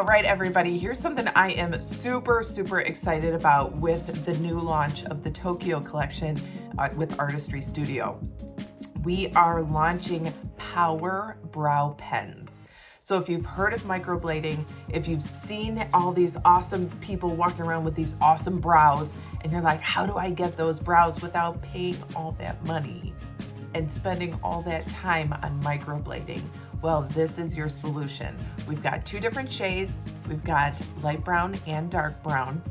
All right, everybody, here's something I am super excited about with the new launch of the Tokyo collection with Artistry Studio. We are launching Power Brow Pens. So if you've heard of microblading, if you've seen all these awesome people walking around with these awesome brows, and you're like, how do I get those brows without paying all that money and spending all that time on microblading? Well, this is your solution. We've got two different shades. We've got light brown and dark brown.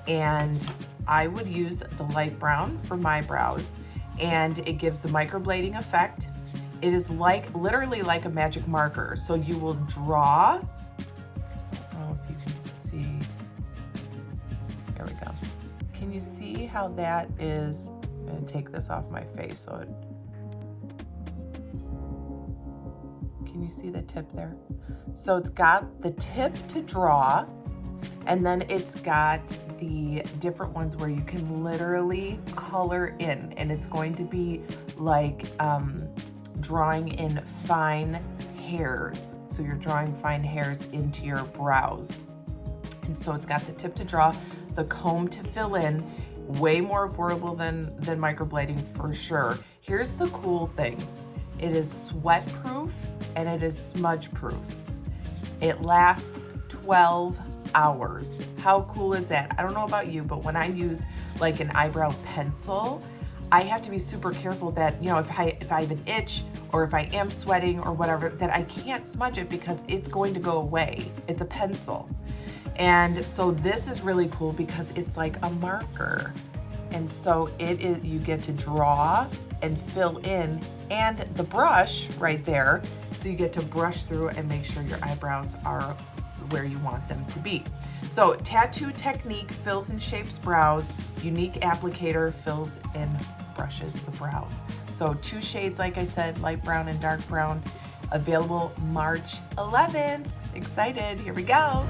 And I would use the light brown for my brows, and it gives the microblading effect. It is literally like a magic marker. So you will draw, oh, if you can see, there we go. Can you see how that is? I'm gonna take this off my face so it, can you see the tip there? So it's got the tip to draw, and then it's got the different ones where you can literally color in, and it's going to be like drawing in fine hairs. So you're drawing fine hairs into your brows. And so it's got the tip to draw, the comb to fill in, way more affordable than microblading for sure. Here's the cool thing. It is sweat proof and it is smudge proof. It lasts 12 hours. How cool is that? I don't know about you, but when I use like an eyebrow pencil, I have to be super careful that, you know, if I have an itch or if I am sweating or whatever, that I can't smudge it because it's going to go away. It's a pencil. And so this is really cool because it's like a marker. And so it is, you get to draw and fill in, and the brush right there, so you get to brush through and make sure your eyebrows are where you want them to be. So tattoo technique fills and shapes brows, unique applicator fills and brushes the brows. So two shades, like I said, light brown and dark brown, available March 11th. Excited, here we go.